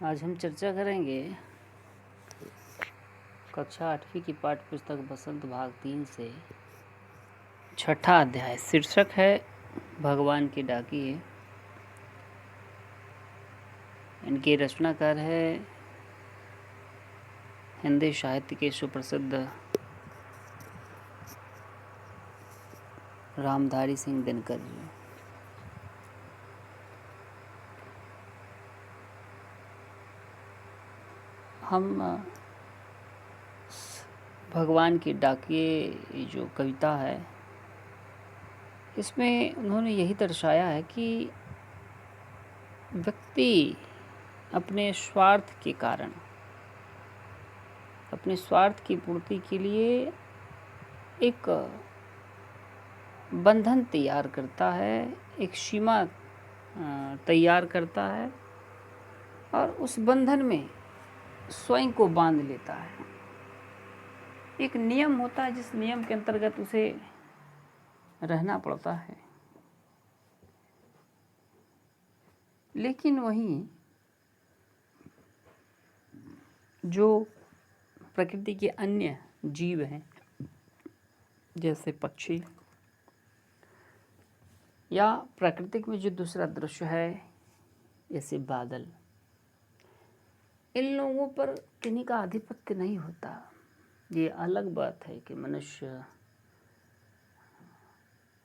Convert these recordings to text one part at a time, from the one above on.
आज हम चर्चा करेंगे कक्षा 8वीं की पाठ्य पुस्तक बसंत भाग 3 से छठा अध्याय। शीर्षक है भगवान के डाकिये। इनके रचनाकार है हिंदी साहित्य के सुप्रसिद्ध रामधारी सिंह दिनकर जी। हम भगवान के डाकिये जो कविता है, इसमें उन्होंने यही दर्शाया है कि व्यक्ति अपने स्वार्थ के कारण, अपने स्वार्थ की पूर्ति के लिए एक बंधन तैयार करता है, एक सीमा तैयार करता है और उस बंधन में स्वयं को बांध लेता है। एक नियम होता है जिस नियम के अंतर्गत उसे रहना पड़ता है, लेकिन वहीं जो प्रकृति के अन्य जीव हैं, जैसे पक्षी या प्राकृतिक में जो दूसरा दृश्य है जैसे बादल, इन लोगों पर किन्हीं का आधिपत्य नहीं होता। ये अलग बात है कि मनुष्य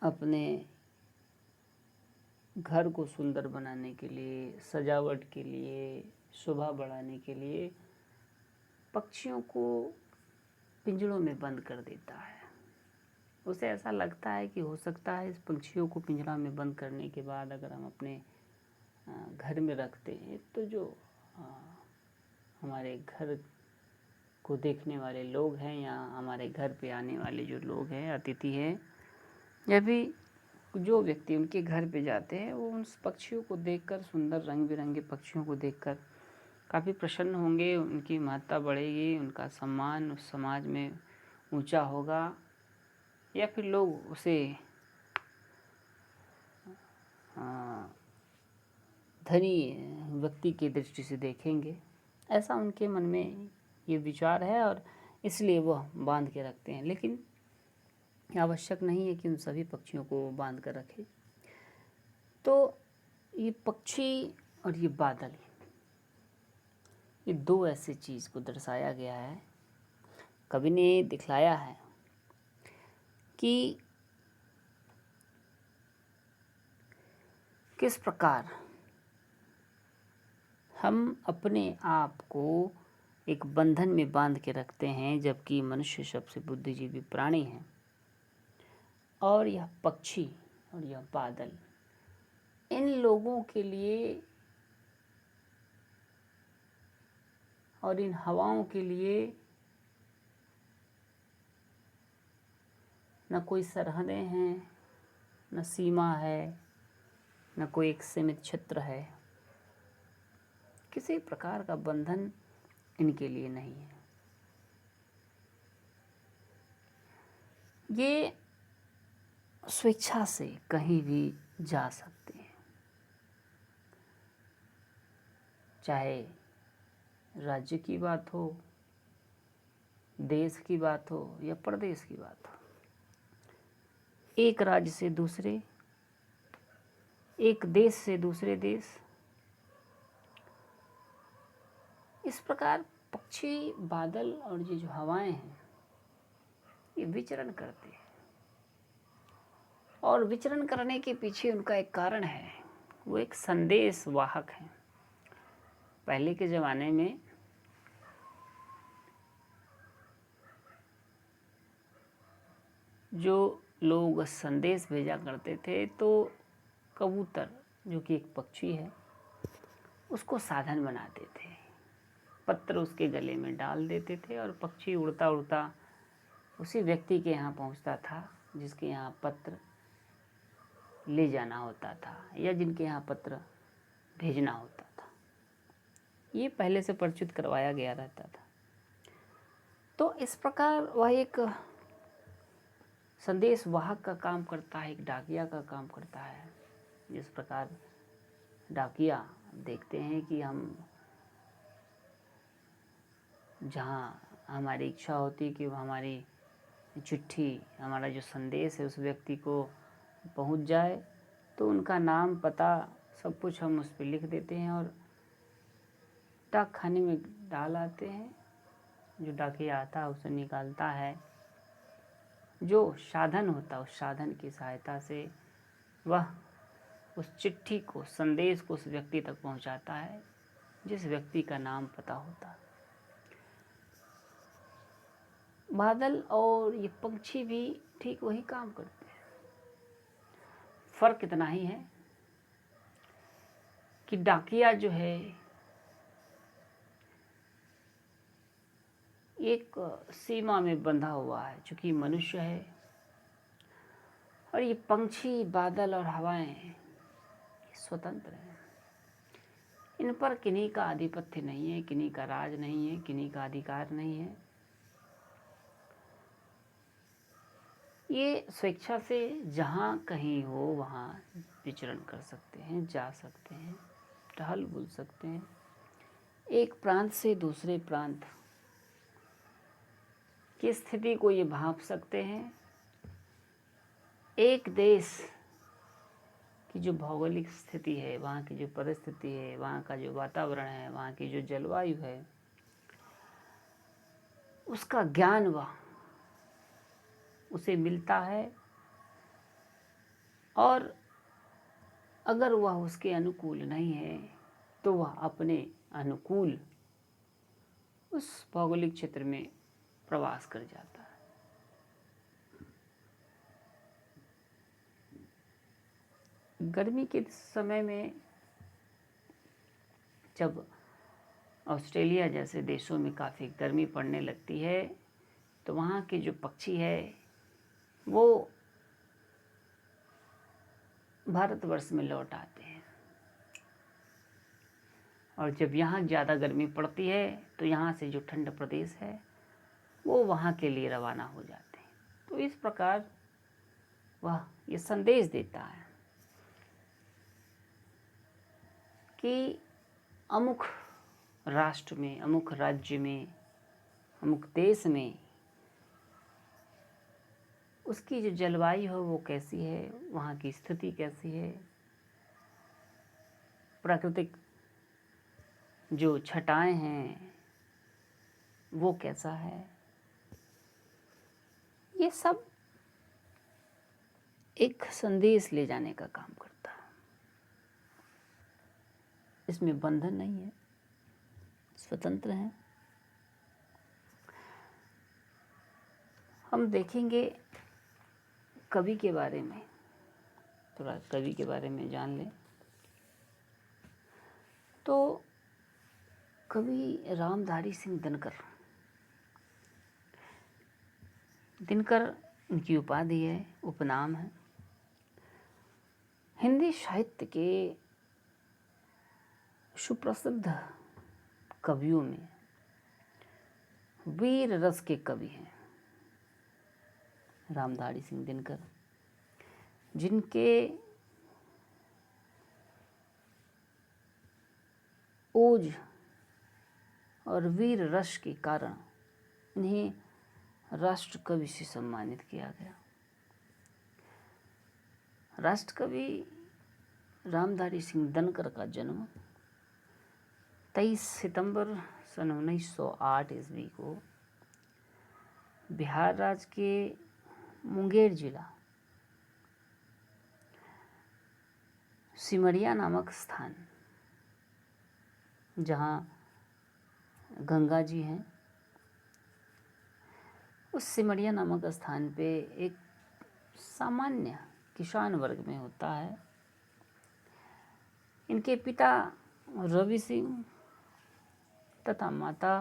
अपने घर को सुंदर बनाने के लिए, सजावट के लिए, शोभा बढ़ाने के लिए पक्षियों को पिंजड़ों में बंद कर देता है। उसे ऐसा लगता है कि हो सकता है इस पक्षियों को पिंजड़ा में बंद करने के बाद अगर हम अपने घर में रखते हैं तो जो हमारे घर को देखने वाले लोग हैं या हमारे घर पे आने वाले जो लोग हैं, अतिथि हैं, या भी जो व्यक्ति उनके घर पे जाते हैं, वो उन पक्षियों को देखकर, सुंदर रंग बिरंगे पक्षियों को देखकर काफ़ी प्रसन्न होंगे, उनकी महत्ता बढ़ेगी, उनका सम्मान उस समाज में ऊंचा होगा, या फिर लोग उसे धनी व्यक्ति की दृष्टि से देखेंगे। ऐसा उनके मन में ये विचार है और इसलिए वह बांध के रखते हैं। लेकिन आवश्यक नहीं है कि उन सभी पक्षियों को बांध कर रखें। तो ये पक्षी और ये बादल, ये दो ऐसी चीज़ को दर्शाया गया है, कवि ने दिखलाया है कि किस प्रकार हम अपने आप को एक बंधन में बांध के रखते हैं, जबकि मनुष्य सबसे बुद्धिजीवी प्राणी है। और यह पक्षी और यह बादल इन लोगों के लिए और इन हवाओं के लिए न कोई सरहदें हैं, न सीमा है, न कोई एक सीमित क्षेत्र है। किसी प्रकार का बंधन इनके लिए नहीं है। ये स्वेच्छा से कहीं भी जा सकते हैं, चाहे राज्य की बात हो, देश की बात हो या प्रदेश की बात हो। एक राज्य से दूसरे, एक देश से दूसरे देश, इस प्रकार पक्षी, बादल और ये जो हवाएं हैं, ये विचरण करते हैं। और विचरण करने के पीछे उनका एक कारण है, वो एक संदेश वाहक है। पहले के ज़माने में जो लोग संदेश भेजा करते थे, तो कबूतर, जो कि एक पक्षी है, उसको साधन बनाते थे। पत्र उसके गले में डाल देते थे और पक्षी उड़ता उड़ता उसी व्यक्ति के यहाँ पहुँचता था जिसके यहाँ पत्र ले जाना होता था या जिनके यहाँ पत्र भेजना होता था। ये पहले से परिचित करवाया गया रहता था। तो इस प्रकार वह एक संदेश वाहक का काम करता है, एक डाकिया का काम करता है। जिस प्रकार डाकिया देखते हैं कि हम जहाँ हमारी इच्छा होती है कि वो हमारी चिट्ठी, हमारा जो संदेश है उस व्यक्ति को पहुंच जाए, तो उनका नाम, पता, सब कुछ हम उस पर लिख देते हैं और डाक खाने में डाल आते हैं। जो डाकिया आता है उसे निकालता है, जो साधन होता है उस साधन की सहायता से वह उस चिट्ठी को, संदेश को उस व्यक्ति तक पहुंचाता है जिस व्यक्ति का नाम पता होता है। बादल और ये पंछी भी ठीक वही काम करते हैं। फर्क इतना ही है कि डाकिया जो है एक सीमा में बंधा हुआ है, चूंकि मनुष्य है, और ये पंछी, बादल और हवाएं स्वतंत्र हैं। इन पर किन्हीं का आधिपत्य नहीं है, किन्हीं का राज नहीं है, किन्हीं का अधिकार नहीं है। ये स्वेच्छा से जहाँ कहीं हो वहाँ विचरण कर सकते हैं, जा सकते हैं, टहल बुल सकते हैं, एक प्रांत से दूसरे प्रांत की स्थिति को ये भांप सकते हैं। एक देश की जो भौगोलिक स्थिति है, वहाँ की जो परिस्थिति है, वहाँ का जो वातावरण है, वहाँ की जो जलवायु है, उसका ज्ञान वह उसे मिलता है, और अगर वह उसके अनुकूल नहीं है तो वह अपने अनुकूल उस भौगोलिक क्षेत्र में प्रवास कर जाता है। गर्मी के समय में जब ऑस्ट्रेलिया जैसे देशों में काफ़ी गर्मी पड़ने लगती है तो वहाँ के जो पक्षी है वो भारतवर्ष में लौट आते हैं, और जब यहाँ ज़्यादा गर्मी पड़ती है तो यहाँ से जो ठंड प्रदेश है वो वहाँ के लिए रवाना हो जाते हैं। तो इस प्रकार वह ये संदेश देता है कि अमुक राष्ट्र में, अमुक राज्य में, अमुक देश में उसकी जो जलवायु है वो कैसी है, वहाँ की स्थिति कैसी है, प्राकृतिक जो छटाएं हैं वो कैसा है। ये सब एक संदेश ले जाने का काम करता है। इसमें बंधन नहीं है, स्वतंत्र है। हम देखेंगे कवि के बारे में, थोड़ा कवि के बारे में जान लें तो कवि रामधारी सिंह दिनकर उनकी उपाधि है, उपनाम है। हिंदी साहित्य के सुप्रसिद्ध कवियों में वीर रस के कवि हैं रामधारी सिंह दिनकर, जिनके ओज और वीर रस के कारण इन्हें राष्ट्र कवि से सम्मानित किया गया। राष्ट्र कवि रामधारी सिंह दिनकर का जन्म 23 सितंबर सन 1908 ईस्वी को बिहार राज्य के मुंगेर जिला सिमरिया नामक स्थान, जहाँ गंगा जी हैं, उस सिमरिया नामक स्थान पे एक सामान्य किसान वर्ग में होता है। इनके पिता रवि सिंह तथा माता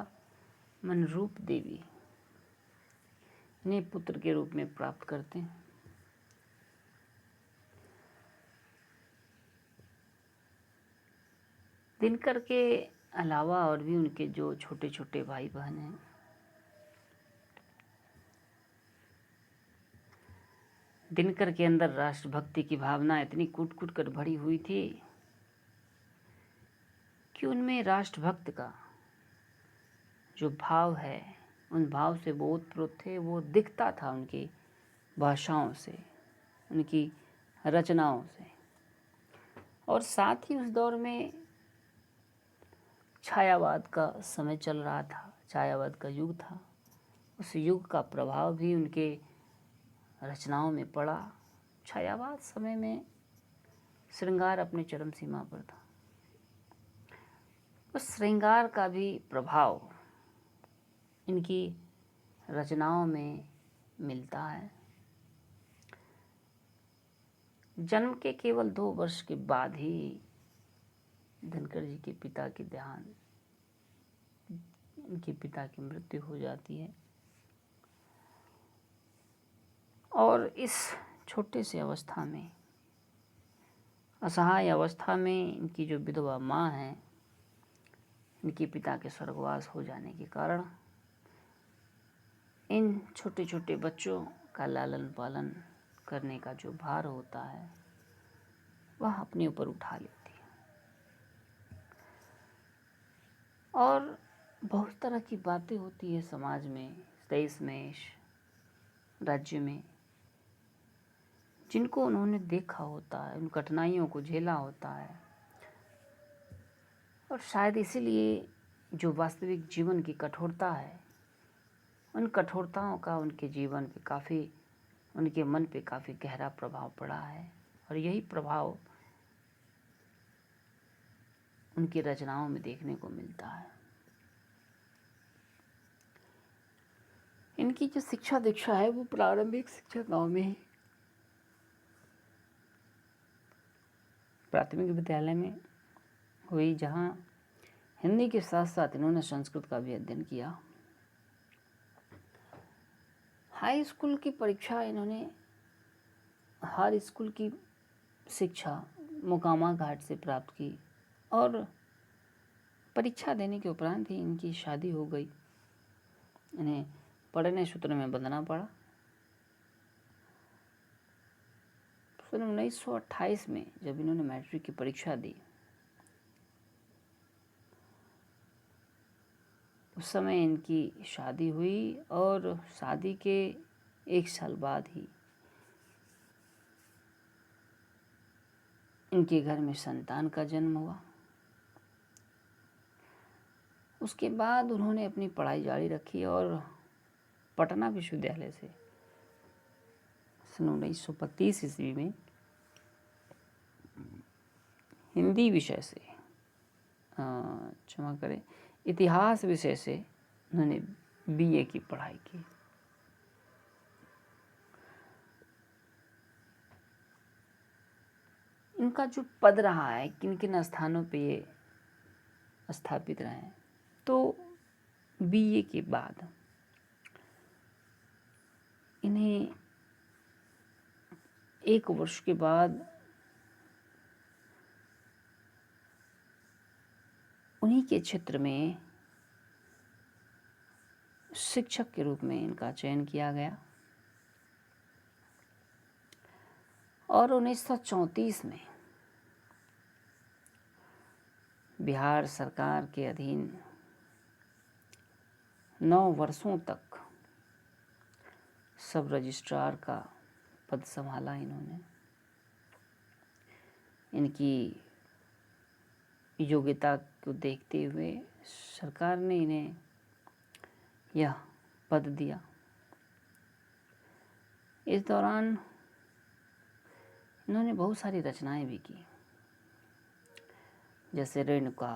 मनरूप देवी इन्हें पुत्र के रूप में प्राप्त करते हैं। दिनकर के अलावा और भी उनके जो छोटे छोटे भाई बहन हैं, दिनकर के अंदर राष्ट्रभक्ति की भावना इतनी कूट कूट कर भरी हुई थी कि उनमें राष्ट्रभक्त का जो भाव है, उन भाव से वो ओतप्रोत थे। वो दिखता था उनकी भाषाओं से, उनकी रचनाओं से। और साथ ही उस दौर में छायावाद का समय चल रहा था, छायावाद का युग था। उस युग का प्रभाव भी उनके रचनाओं में पड़ा। छायावाद समय में श्रृंगार अपने चरम सीमा पर था। उस श्रृंगार का भी प्रभाव इनकी रचनाओं में मिलता है। जन्म के केवल 2 वर्ष के बाद ही दिनकर जी के पिता की देहांत, इनके पिता की मृत्यु हो जाती है। और इस छोटे से अवस्था में, असहाय अवस्था में, इनकी जो विधवा माँ है, इनके पिता के स्वर्गवास हो जाने के कारण इन छोटे छोटे बच्चों का लालन पालन करने का जो भार होता है वह अपने ऊपर उठा लेती है। और बहुत तरह की बातें होती है समाज में, देश में, राज्य में, जिनको उन्होंने देखा होता है, उन कठिनाइयों को झेला होता है। और शायद इसीलिए जो वास्तविक जीवन की कठोरता है, उन कठोरताओं का उनके जीवन पे काफ़ी, उनके मन पे काफ़ी गहरा प्रभाव पड़ा है। और यही प्रभाव उनकी रचनाओं में देखने को मिलता है। इनकी जो शिक्षा दीक्षा है वो प्रारंभिक शिक्षा गांव में ही, प्राथमिक विद्यालय में हुई, जहाँ हिंदी के साथ साथ इन्होंने संस्कृत का भी अध्ययन किया। हाई स्कूल की परीक्षा इन्होंने, हर स्कूल की शिक्षा मोकामा घाट से प्राप्त की। और परीक्षा देने के उपरांत ही इनकी शादी हो गई। इन्हें पढ़ने सूत्र में बंधना पड़ा। सन 1928 में जब इन्होंने मैट्रिक की परीक्षा दी, उस समय इनकी शादी हुई। और शादी के 1 साल बाद ही इनके घर में संतान का जन्म हुआ। उसके बाद उन्होंने अपनी पढ़ाई जारी रखी और पटना विश्वविद्यालय से सन 1935 ईस्वी में हिंदी विषय से, क्षमा करें, इतिहास विषय से उन्होंने बीए की पढ़ाई की। इनका जो पद रहा है, किन किन स्थानों पे ये स्थापित रहे, तो बीए के बाद इन्हें 1 वर्ष के बाद उन्हीं के क्षेत्र में शिक्षक के रूप में इनका चयन किया गया। और 1934 में बिहार सरकार के अधीन 9 वर्षों तक सब रजिस्ट्रार का पद संभाला इन्होंने। इनकी योग्यता को देखते हुए सरकार ने इन्हें यह पद दिया। इस दौरान इन्होंने बहुत सारी रचनाएं भी की, जैसे रेणुका,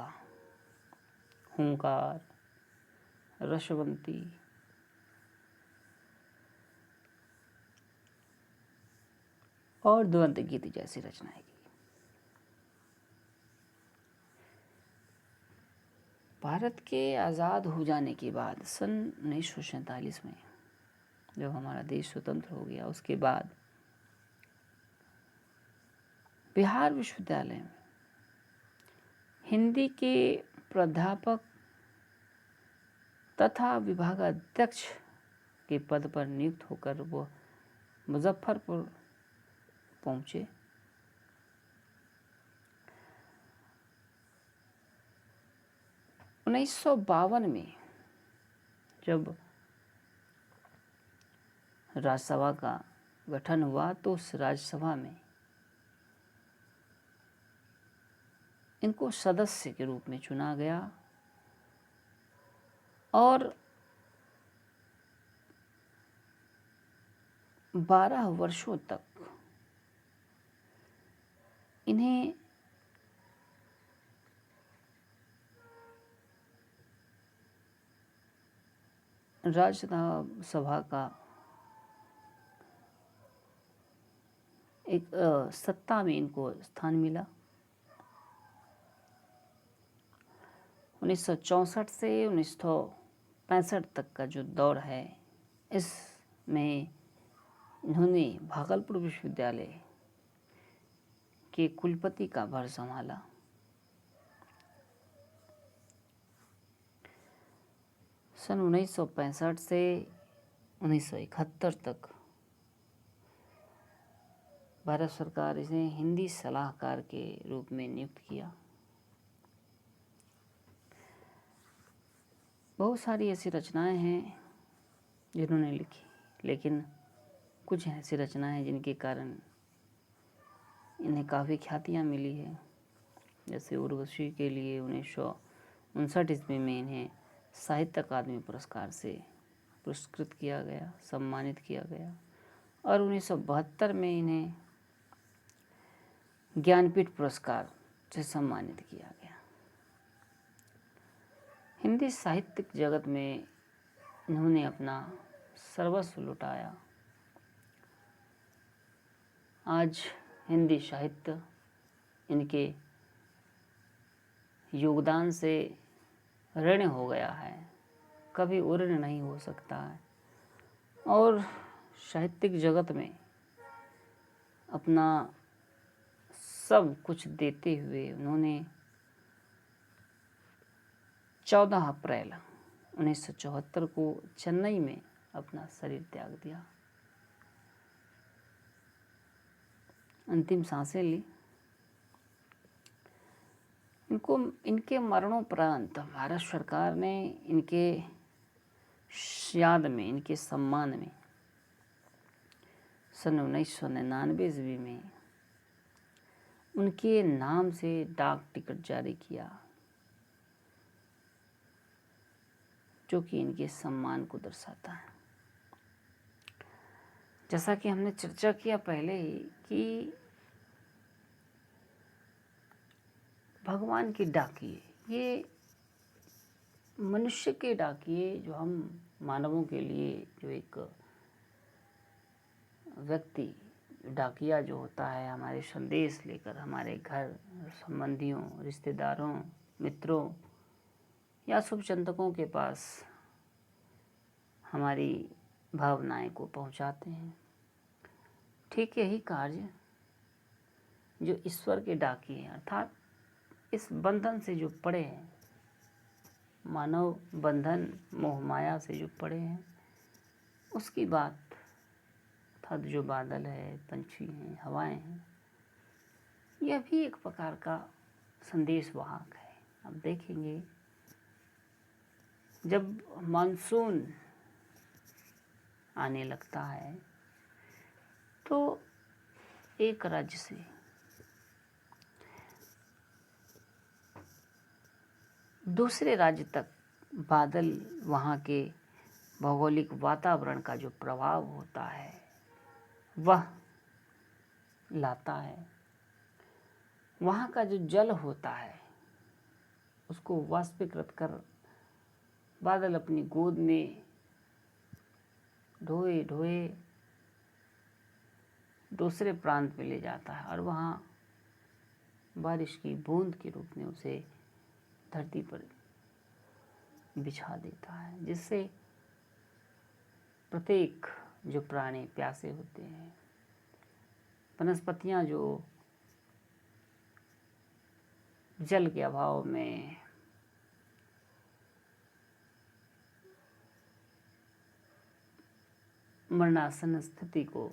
हुंकार, रसवंती, और द्वंद्व गीत जैसी रचनाएं की। भारत के आज़ाद हो जाने के बाद सन 1947 में जब हमारा देश स्वतंत्र हो गया, उसके बाद बिहार विश्वविद्यालय में हिंदी के प्राध्यापक तथा विभागाध्यक्ष के पद पर नियुक्त होकर वो मुजफ्फरपुर पहुंचे। उन्नीस 1952 में जब राज्यसभा का गठन हुआ तो उस राज्यसभा में इनको सदस्य के रूप में चुना गया और 12 वर्षों तक इन्हें राज्यसभा का एक सत्ता में इनको स्थान मिला। 1964 से 1965 तक का जो दौर है, इसमें इन्होंने भागलपुर विश्वविद्यालय के कुलपति का भार संभाला। सन 1965 से 1971 तक भारत सरकार इसे हिंदी सलाहकार के रूप में नियुक्त किया। बहुत सारी ऐसी रचनाएं हैं जिन्होंने लिखी, लेकिन कुछ ऐसी रचनाएं हैं जिनके कारण इन्हें काफ़ी ख्यातियाँ मिली है। जैसे उर्वशी के लिए 1959 ईस्वी में इन्हें साहित्य अकादमी पुरस्कार से पुरस्कृत किया गया, सम्मानित किया गया और 1972 में इन्हें ज्ञानपीठ पुरस्कार से सम्मानित किया गया। हिंदी साहित्यिक जगत में इन्होंने अपना सर्वस्व लुटाया। आज हिंदी साहित्य इनके योगदान से ऋण हो गया है, कभी उऋण नहीं हो सकता है। और साहित्यिक जगत में अपना सब कुछ देते हुए उन्होंने 14 अप्रैल 1974 को चेन्नई में अपना शरीर त्याग दिया, अंतिम सांसें ली। इनके मरणोपरांत भारत सरकार ने इनके याद में, इनके सम्मान में सन 1999 ईस्वी में उनके नाम से डाक टिकट जारी किया, जो कि इनके सम्मान को दर्शाता है। जैसा कि हमने चर्चा किया पहले ही कि भगवान के डाकिए, ये मनुष्य के डाकिए, जो हम मानवों के लिए जो एक व्यक्ति डाकिया जो होता है, हमारे संदेश लेकर हमारे घर संबंधियों, रिश्तेदारों, मित्रों या शुभचिंतकों के पास हमारी भावनाएं को पहुंचाते हैं, ठीक यही कार्य जो ईश्वर के डाकिए हैं, अर्थात इस बंधन से जो पड़े हैं, मानव बंधन मोह माया से जो पड़े हैं, उसकी बात अर्थात जो बादल है, पंछी हैं, हवाएं हैं, यह भी एक प्रकार का संदेश वाहक है। अब देखेंगे जब मानसून आने लगता है तो एक राज्य से दूसरे राज्य तक बादल, वहाँ के भौगोलिक वातावरण का जो प्रभाव होता है वह लाता है। वहाँ का जो जल होता है उसको वाष्पीकृत कर बादल अपनी गोद में ढोए ढोए दूसरे प्रांत में ले जाता है और वहाँ बारिश की बूंद के रूप में उसे धरती पर बिछा देता है, जिससे प्रत्येक जो प्राणी प्यासे होते हैं, वनस्पतियाँ जो जल के अभाव में मरणासन स्थिति को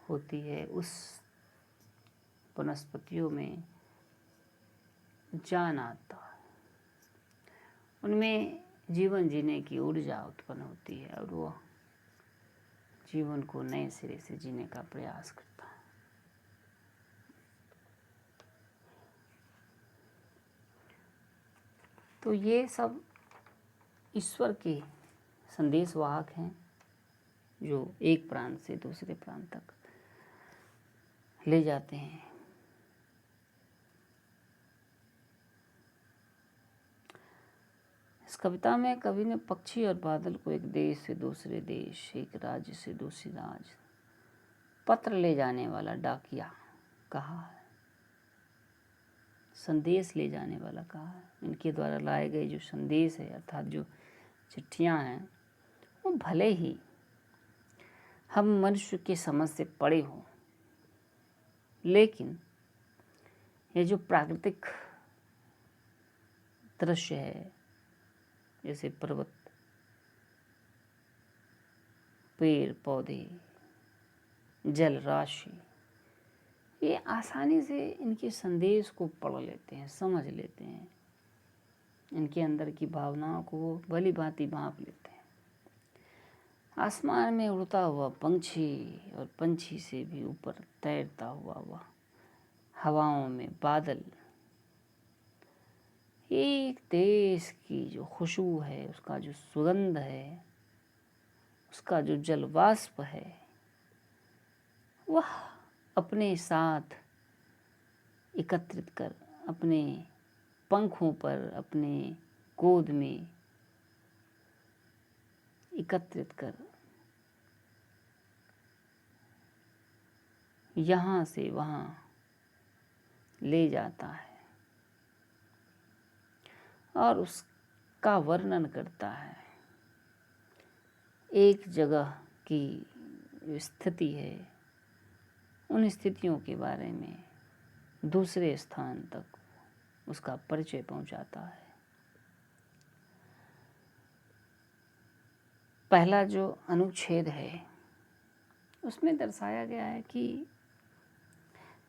होती है, उस वनस्पतियों में जान आता है, उनमें जीवन जीने की ऊर्जा उत्पन्न होती है और वो जीवन को नए सिरे से जीने का प्रयास करता है। तो ये सब ईश्वर के संदेशवाहक हैं जो एक प्रांत से दूसरे प्रांत तक ले जाते हैं। इस कविता में कवि ने पक्षी और बादल को एक देश से दूसरे देश, एक राज्य से दूसरे राज्य पत्र ले जाने वाला डाकिया कहा है, संदेश ले जाने वाला कहा है। इनके द्वारा लाए गए जो संदेश है अर्थात जो चिट्ठियाँ हैं वो भले ही हम मनुष्य के समझ से परे हों, लेकिन ये जो प्राकृतिक दृश्य है जैसे पर्वत, पेड़ पौधे, जल राशि, ये आसानी से इनके संदेश को पढ़ लेते हैं, समझ लेते हैं, इनके अंदर की भावनाओं को वो भली भांति भांप लेते हैं। आसमान में उड़ता हुआ पंछी और पंछी से भी ऊपर तैरता हुआ वह हवाओं में बादल, एक देश की जो खुशबू है, उसका जो सुगंध है, उसका जो जलवाष्प है, वह अपने साथ एकत्रित कर अपने पंखों पर, अपने गोद में एकत्रित कर यहाँ से वहाँ ले जाता है और उसका वर्णन करता है। एक जगह की जो स्थिति है उन स्थितियों के बारे में दूसरे स्थान तक उसका परिचय पहुंचाता है। पहला जो अनुच्छेद है उसमें दर्शाया गया है कि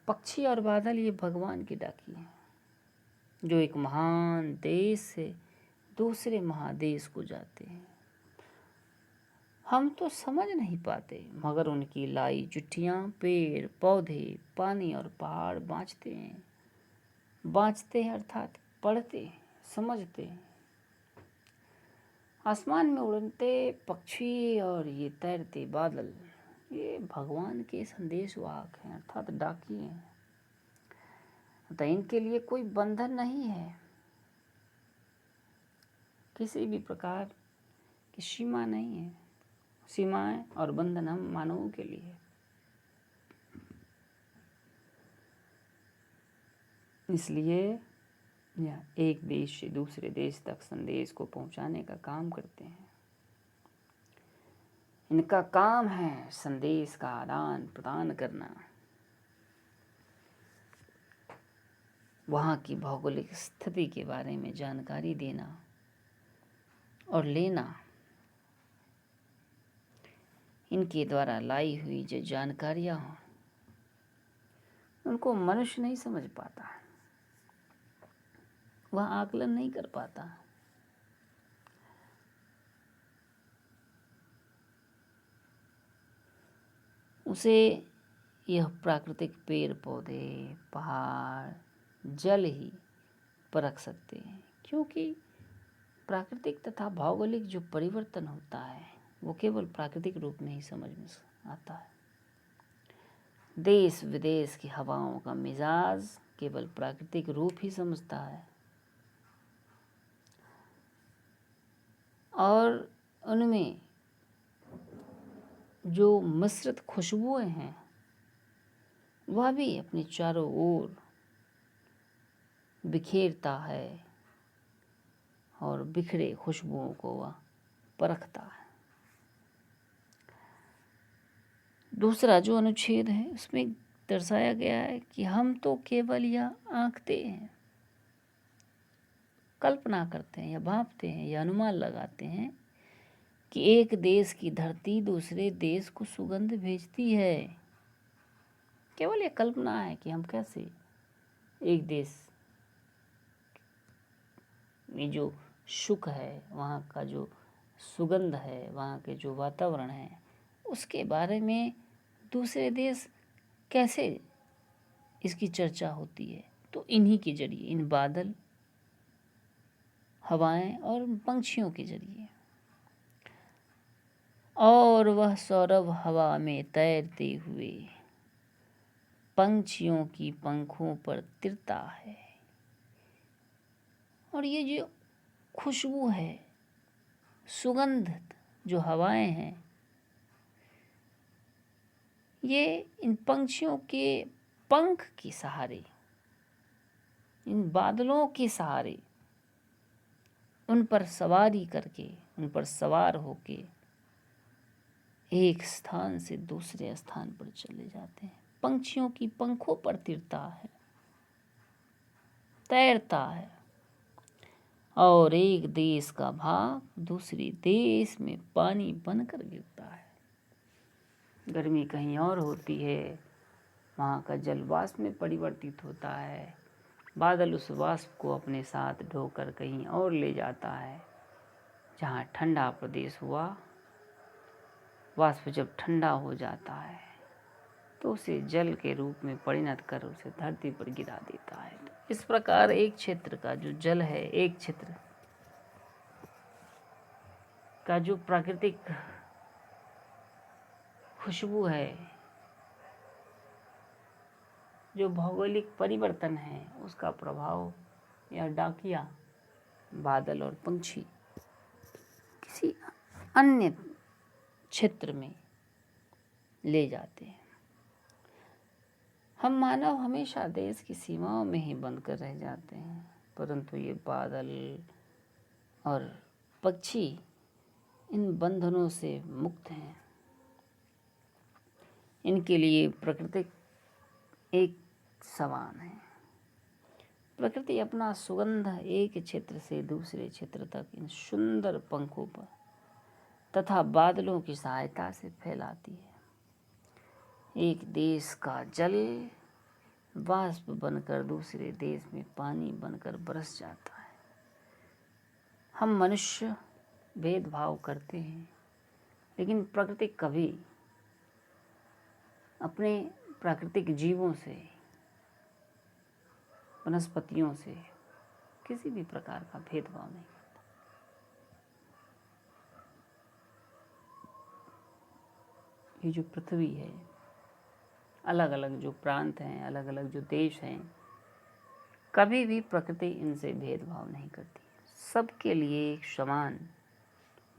पक्षी और बादल ये भगवान की डाकी हैं जो एक महान देश से दूसरे महादेश को जाते हैं। हम तो समझ नहीं पाते मगर उनकी लाई चिट्ठियाँ पेड़ पौधे पानी और पहाड़ बाँचते हैं अर्थात पढ़ते समझते हैं। आसमान में उड़ते पक्षी और ये तैरते बादल ये भगवान के संदेशवाहक हैं अर्थात डाकी हैं। तो इनके लिए कोई बंधन नहीं है, किसी भी प्रकार की सीमा नहीं है। सीमाएं और बंधन हम मानवों के लिए है। इसलिए यह एक देश से दूसरे देश तक संदेश को पहुंचाने का काम करते हैं। इनका काम है संदेश का आदान प्रदान करना, वहाँ की भौगोलिक स्थिति के बारे में जानकारी देना और लेना। इनके द्वारा लाई हुई जो जानकारियाँ हों उनको मनुष्य नहीं समझ पाता, वह आकलन नहीं कर पाता। उसे यह प्राकृतिक पेड़ पौधे पहाड़ जल ही परख सकते हैं, क्योंकि प्राकृतिक तथा भौगोलिक जो परिवर्तन होता है वो केवल प्राकृतिक रूप में ही समझ में आता है। देश विदेश की हवाओं का मिजाज केवल प्राकृतिक रूप ही समझता है और उनमें जो मिश्रित खुशबुएं हैं वह भी अपने चारों ओर बिखेरता है और बिखरे खुशबुओं को वह परखता है। दूसरा जो अनुच्छेद है उसमें दर्शाया गया है कि हम तो केवल यह आंकते हैं, कल्पना करते हैं या भांपते हैं या अनुमान लगाते हैं कि एक देश की धरती दूसरे देश को सुगंध भेजती है। केवल ये कल्पना है कि हम कैसे एक देश में जो सुख है, वहाँ का जो सुगंध है, वहाँ के जो वातावरण है, उसके बारे में दूसरे देश कैसे इसकी चर्चा होती है? तो इन्हीं के जरिए, इन बादल, हवाएं और पंछियों के जरिए। और वह सौरभ हवा में तैरते हुए पंछियों की पंखों पर तिरता है। और ये जो खुशबू है, सुगंध जो हवाएं हैं, ये इन पंछियों के पंख के सहारे, इन बादलों के सहारे, उन पर सवारी करके, उन पर सवार होके एक स्थान से दूसरे स्थान पर चले जाते हैं। पंछियों की पंखों पर तिरता है, तैरता है, और एक देश का भाग दूसरे देश में पानी बनकर गिरता है। गर्मी कहीं और होती है, वहाँ का जल वाष्प में परिवर्तित होता है। बादल उस वाष्प को अपने साथ ढोकर कहीं और ले जाता है। जहाँ ठंडा प्रदेश हुआ, वाष्प जब ठंडा हो जाता है तो उसे जल के रूप में परिणत कर उसे धरती पर गिरा देता है। इस प्रकार एक क्षेत्र का जो जल है, एक क्षेत्र का जो प्राकृतिक खुशबू है, जो भौगोलिक परिवर्तन है, उसका प्रभाव या डाकिया, बादल और पंछी किसी अन्य क्षेत्र में ले जाते हैं। हम मानव हमेशा देश की सीमाओं में ही बंद कर रह जाते हैं, परंतु ये बादल और पक्षी इन बंधनों से मुक्त हैं। इनके लिए प्रकृति एक समान है। प्रकृति अपना सुगंध एक क्षेत्र से दूसरे क्षेत्र तक इन सुंदर पंखों पर तथा बादलों की सहायता से फैलाती है। एक देश का जल वाष्प बनकर दूसरे देश में पानी बनकर बरस जाता है। हम मनुष्य भेदभाव करते हैं, लेकिन प्रकृति कभी अपने प्राकृतिक जीवों से, वनस्पतियों से किसी भी प्रकार का भेदभाव नहीं करता। ये जो पृथ्वी है, अलग अलग जो प्रांत हैं, अलग अलग जो देश हैं, कभी भी प्रकृति इनसे भेदभाव नहीं करती, सबके लिए एक समान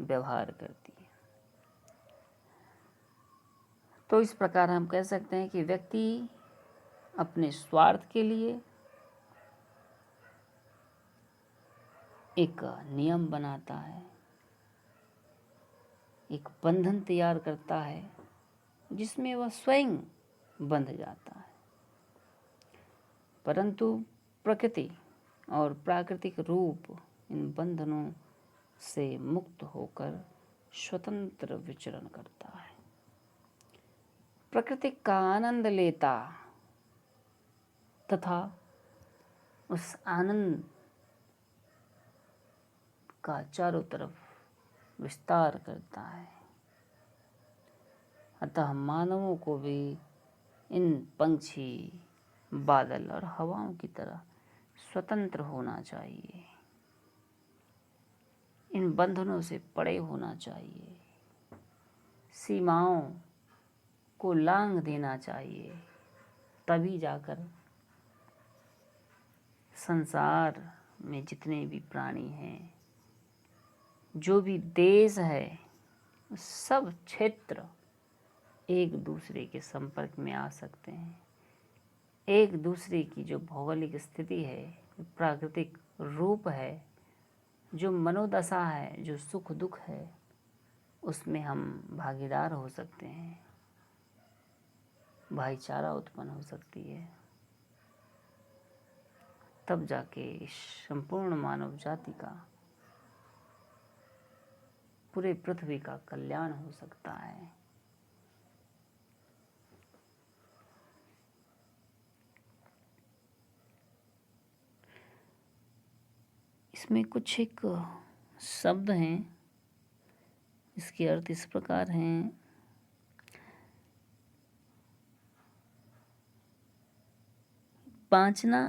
व्यवहार करती है। तो इस प्रकार हम कह सकते हैं कि व्यक्ति अपने स्वार्थ के लिए एक नियम बनाता है, एक बंधन तैयार करता है, जिसमें वह स्वयं बंध जाता है। परंतु प्रकृति और प्राकृतिक रूप इन बंधनों से मुक्त होकर स्वतंत्र विचरण करता है, प्रकृति का आनंद लेता तथा उस आनंद का चारों तरफ विस्तार करता है। अतः मानवों को भी इन पंछी, बादल और हवाओं की तरह स्वतंत्र होना चाहिए, इन बंधनों से परे होना चाहिए, सीमाओं को लांघ देना चाहिए। तभी जाकर संसार में जितने भी प्राणी हैं, जो भी देश है, सब क्षेत्र एक दूसरे के संपर्क में आ सकते हैं। एक दूसरे की जो भौगोलिक स्थिति है, प्राकृतिक रूप है, जो मनोदशा है, जो सुख दुख है, उसमें हम भागीदार हो सकते हैं, भाईचारा उत्पन्न हो सकती है। तब जाके इस संपूर्ण मानव जाति का, पूरे पृथ्वी का कल्याण हो सकता है। इसमें कुछ एक शब्द हैं, इसके अर्थ इस प्रकार हैं। बाँचना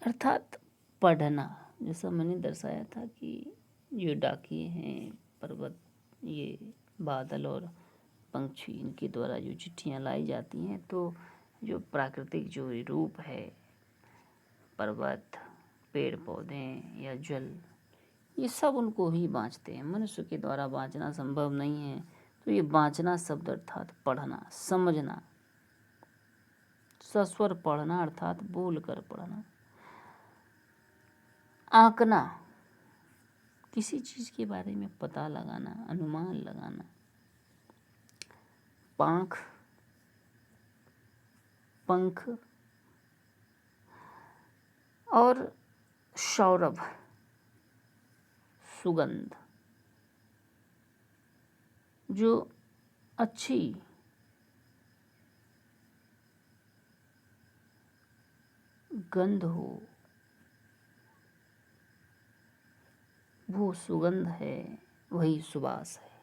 अर्थात पढ़ना, जैसा मैंने दर्शाया था कि जो डाकिये हैं, पर्वत, ये बादल और पंछी, इनके द्वारा जो चिट्ठियाँ लाई जाती हैं, तो जो प्राकृतिक जो रूप है, पर्वत, पेड़ पौधे या जल, ये सब उनको ही बाँचते हैं। मनुष्य के द्वारा बाँचना संभव नहीं है। तो ये बाँचना शब्द अर्थात पढ़ना, समझना, सस्वर पढ़ना अर्थात बोल कर पढ़ना। आंकना, किसी चीज़ के बारे में पता लगाना, अनुमान लगाना। पाँख, पंख और सौरभ, सुगंध, जो अच्छी गंध हो, वो सुगंध है, वही सुवास है।